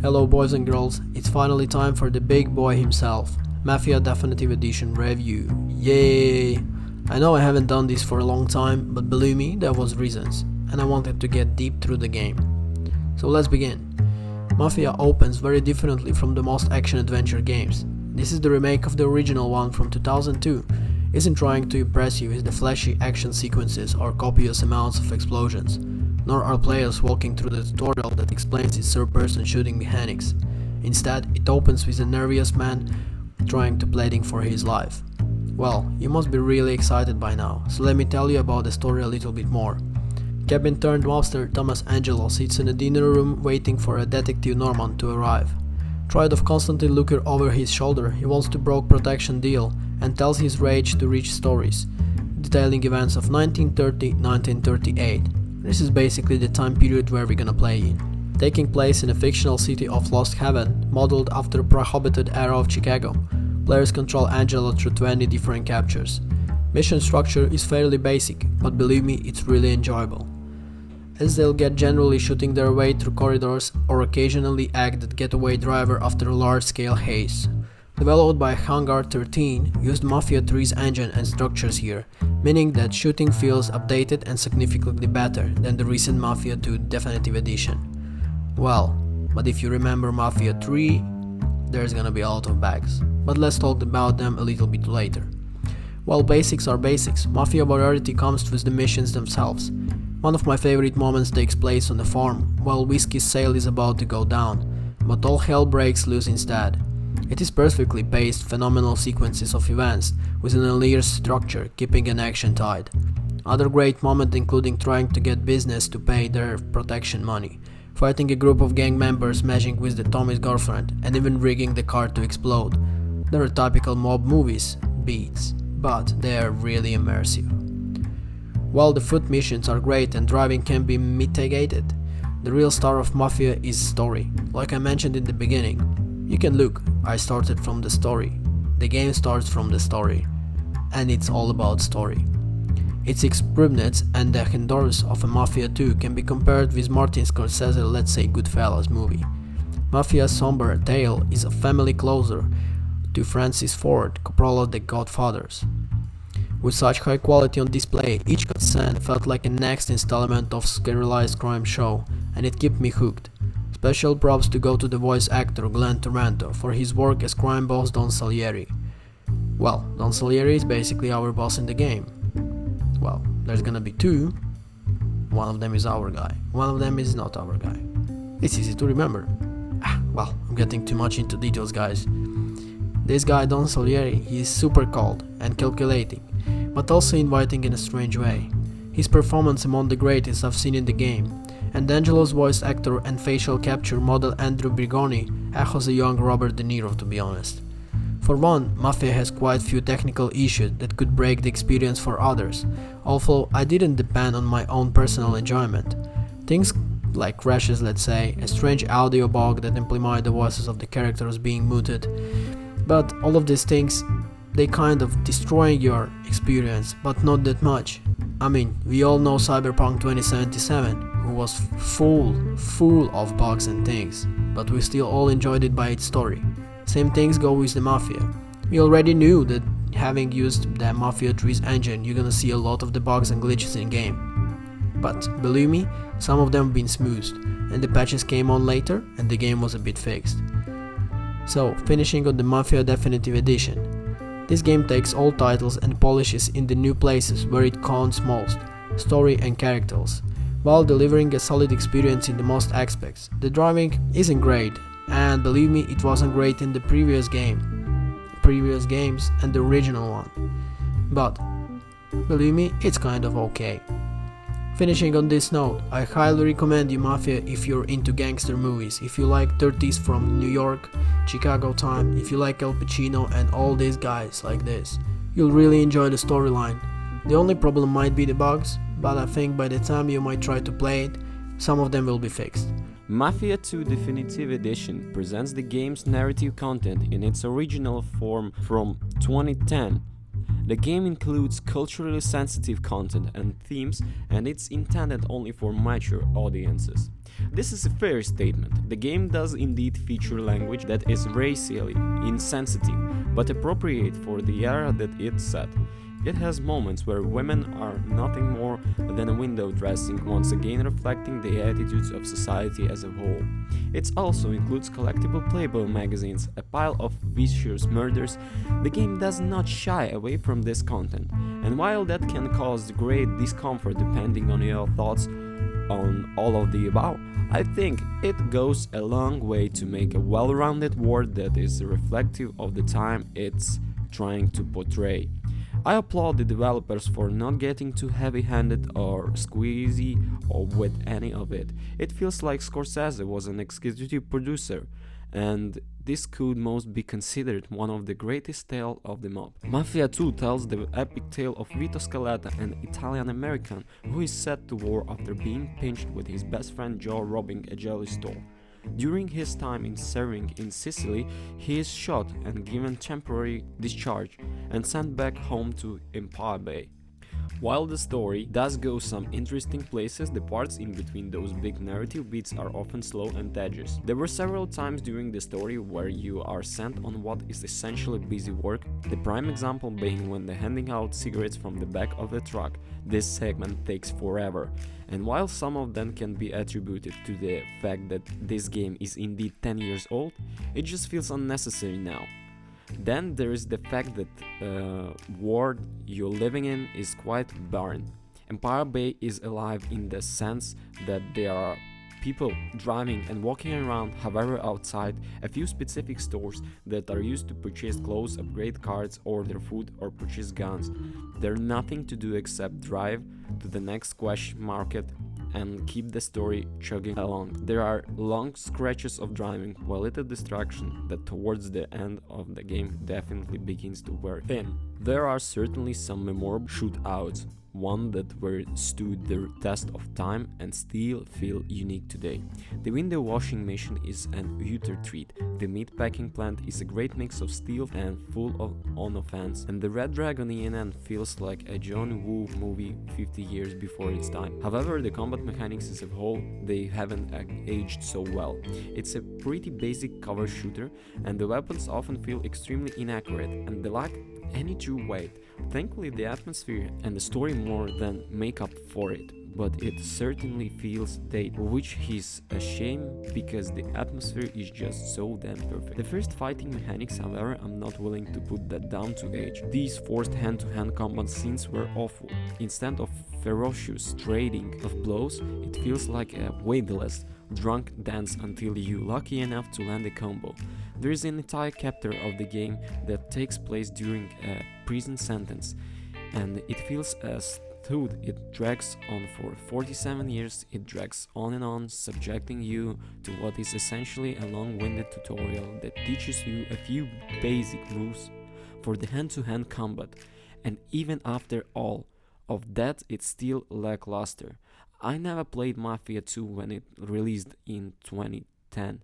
Hello boys and girls, it's finally time for the big boy himself, Mafia Definitive Edition review. Yay! I know I haven't done this for a long time, but believe me, there was reasons, and I wanted to get deep through the game. So let's begin. Mafia opens very differently from the most action-adventure games. This is the remake of the original one from 2002. Isn't trying to impress you with the flashy action sequences or copious amounts of explosions, nor are players walking through the tutorial that explains its third-person shooting mechanics. Instead, it opens with a nervous man trying to pleading for his life. Well, you must be really excited by now, so let me tell you about the story a little bit more. Cabin-turned-mobster Thomas Angelo sits in a dinner room waiting for a detective Norman to arrive. Tired of constantly looking over his shoulder, he wants to broke protection deal and tells his rage to rich stories, detailing events of 1930-1938. This is basically the time period where we're gonna play in. Taking place in a fictional city of Lost Heaven, modeled after the prohibited era of Chicago, players control Angelo through 20 different captures. Mission structure is fairly basic, but believe me, it's really enjoyable, as they'll get generally shooting their way through corridors or occasionally act the getaway driver after a large-scale haze. Developed by Hangar 13, used Mafia 3's engine and structures here, meaning that shooting feels updated and significantly better than the recent Mafia 2 Definitive Edition. Well, but if you remember Mafia 3, there's gonna be a lot of bugs, but let's talk about them a little bit later. While basics are basics, Mafia variety comes with the missions themselves. One of my favorite moments takes place on the farm, while Whiskey's sale is about to go down, but all hell breaks loose instead. It is perfectly paced, phenomenal sequences of events with an linear structure, keeping an action tied. Other great moments including trying to get business to pay their protection money, fighting a group of gang members meshing with the Tommy's girlfriend, and even rigging the car to explode. There are typical mob movies beats, but they are really immersive. While the foot missions are great and driving can be mitigated, the real star of Mafia is story. Like I mentioned in the beginning, you can look, I started from the story. The game starts from the story, and it's all about story. Its experiments and the endurance of a Mafia 2 can be compared with Martin Scorsese's let's say Goodfellas movie. Mafia's somber tale is a family closer to Francis Ford Coppola's The Godfathers. With such high quality on display, each cutscene felt like a next installment of serialized crime show, and it kept me hooked. Special props to go to the voice actor Glenn Taranto for his work as crime boss Don Salieri. Well, Don Salieri is basically our boss in the game. Well, there's gonna be two. One of them is our guy, one of them is not our guy. It's easy to remember. Well, I'm getting too much into details, guys. This guy Don Salieri, he is super cold and calculating, but also inviting in a strange way. His performance among the greatest I've seen in the game, and Angelo's voice actor and facial capture model Andrew Brigoni echoes a young Robert De Niro, to be honest. For one, Mafia has quite few technical issues that could break the experience for others, although I didn't depend on my own personal enjoyment. Things like crashes, let's say, a strange audio bug that implied the voices of the characters being muted, but all of these things, they kind of destroying your experience, but not that much. I mean, we all know Cyberpunk 2077, who was full of bugs and things, but we still all enjoyed it by its story. Same things go with the Mafia. We already knew that having used the Mafia 3's engine, you're gonna see a lot of the bugs and glitches in game. But believe me, some of them have been smoothed, and the patches came on later and the game was a bit fixed. So, finishing on the Mafia Definitive Edition. This game takes old titles and polishes in the new places where it counts most, story and characters, while delivering a solid experience in the most aspects. The driving isn't great, and believe me, it wasn't great in the previous games and the original one, but believe me, it's kind of okay. Finishing on this note, I highly recommend you Mafia if you're into gangster movies, if you like 30s from New York, Chicago time, if you like Al Pacino and all these guys like this. You'll really enjoy the storyline. The only problem might be the bugs, but I think by the time you might try to play it, some of them will be fixed. Mafia 2 Definitive Edition presents the game's narrative content in its original form from 2010. The game includes culturally sensitive content and themes, and it's intended only for mature audiences. This is a fair statement. The game does indeed feature language that is racially insensitive, but appropriate for the era that it's set. It has moments where women are nothing more than a window dressing, once again reflecting the attitudes of society as a whole. It also includes collectible Playboy magazines, a pile of vicious murders. The game does not shy away from this content, and while that can cause great discomfort depending on your thoughts on all of the above, I think it goes a long way to make a well-rounded world that is reflective of the time it's trying to portray. I applaud the developers for not getting too heavy-handed or squeezy or with any of it. It feels like Scorsese was an executive producer, and this could most be considered one of the greatest tales of the mob. Mafia 2 tells the epic tale of Vito Scaletta, an Italian American who is set to war after being pinched with his best friend Joe robbing a jewelry store. During his time in serving in Sicily, he is shot and given temporary discharge and sent back home to Empire Bay. While the story does go some interesting places, the parts in between those big narrative beats are often slow and tedious. There were several times during the story where you are sent on what is essentially busy work, the prime example being when they're handing out cigarettes from the back of the truck. This segment takes forever, and while some of them can be attributed to the fact that this game is indeed 10 years old, it just feels unnecessary now. Then there is the fact that world you're living in is quite barren. Empire Bay is alive in the sense that there are people driving and walking around. However, outside a few specific stores that are used to purchase clothes, upgrade cards, order food or purchase guns. There's nothing to do except drive to the next squash market and keep the story chugging along. There are long stretches of driving, while little distraction that towards the end of the game definitely begins to wear thin. There are certainly some memorable shootouts, one that were stood the test of time and still feel unique today. The window washing machine is an utter treat. The meat packing plant is a great mix of steel and full on offense, and the Red Dragon ENN feels like a John Woo movie 50 years before its time. However, the combat mechanics as a whole, they haven't aged so well. It's a pretty basic cover shooter, and the weapons often feel extremely inaccurate and they lack any true weight. Thankfully, the atmosphere and the story more than make up for it, but it certainly feels dated, which is a shame because the atmosphere is just so damn perfect. The first fighting mechanics, however, I'm not willing to put that down to age. These forced hand-to-hand combat scenes were awful. Instead of ferocious trading of blows, it feels like a weightless, drunk dance until you're lucky enough to land a combo. There is an entire chapter of the game that takes place during a prison sentence, and it feels as though it drags on for 47 years. It drags on and on, subjecting you to what is essentially a long-winded tutorial that teaches you a few basic moves for the hand-to-hand combat, and even after all of that, it's still lackluster. I never played Mafia 2 when it released in 2010,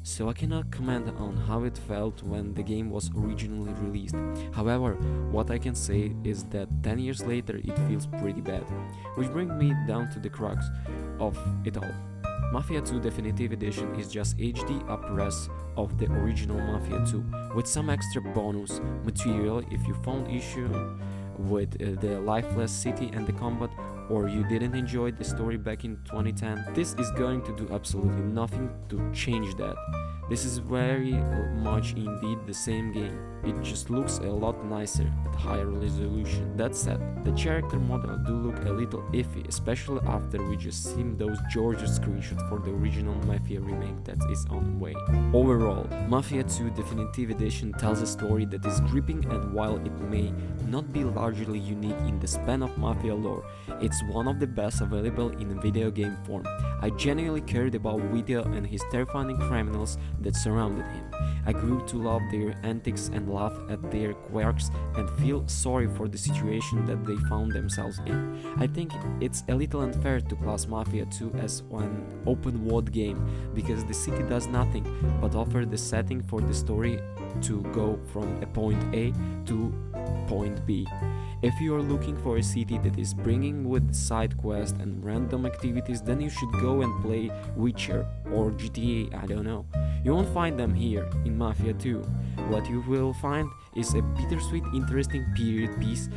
so I cannot comment on how it felt when the game was originally released. However, what I can say is that 10 years later it feels pretty bad, which brings me down to the crux of it all. Mafia 2 Definitive Edition is just HD up-res of the original Mafia 2, with some extra bonus material if you found issue with the lifeless city and the combat, or you didn't enjoy the story back in 2010. This is going to do absolutely nothing to change that. This is very much indeed the same game, it just looks a lot nicer at higher resolution. That said, the character model do look a little iffy, especially after we just seen those Georgia screenshots for the original Mafia remake that is on the way. Overall, Mafia 2 Definitive Edition tells a story that is gripping, and while it may not be largely unique in the span of Mafia lore, it's one of the best available in video game form. I genuinely cared about Vito and his terrifying criminals that surrounded him. I grew to love their antics and laugh at their quirks and feel sorry for the situation that they found themselves in. I think it's a little unfair to class Mafia 2 as an open world game, because the city does nothing but offer the setting for the story to go from a point A to point B. If you are looking for a city that is bringing with side quests and random activities, then you should go and play Witcher or GTA, I don't know. You won't find them here in Mafia 2. What you will find is a bittersweet, interesting period piece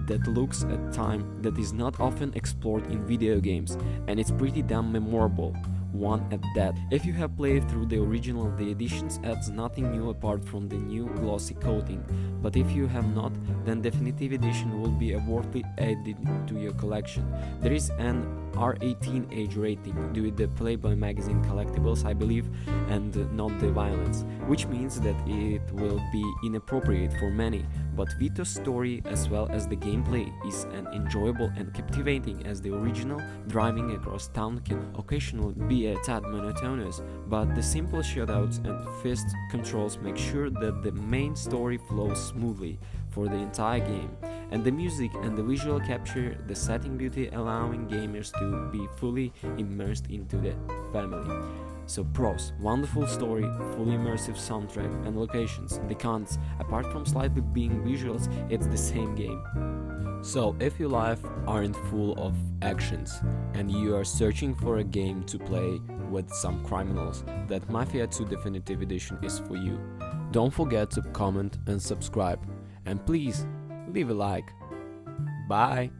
that looks at time that is not often explored in video games, and it's pretty damn memorable one at that. If you have played through the original, the editions adds nothing new apart from the new glossy coating, but if you have not, then Definitive Edition will be a worthy addition to your collection. There is an R18 age rating due to the Playboy magazine collectibles, I believe, and not the violence, which means that it will be inappropriate for many, but Vito's story as well as the gameplay is as enjoyable and captivating as the original. Driving across town can occasionally be a tad monotonous, but the simple shootouts and fist controls make sure that the main story flows smoothly for the entire game, and the music and the visual capture the setting beauty, allowing gamers to be fully immersed into the family. So pros: wonderful story, fully immersive soundtrack and locations. The cons: apart from slightly being visuals, it's the same game. So if your life aren't full of actions and you are searching for a game to play with some criminals, that Mafia 2 Definitive Edition is for you. Don't forget to comment and subscribe, and please leave a like. Bye!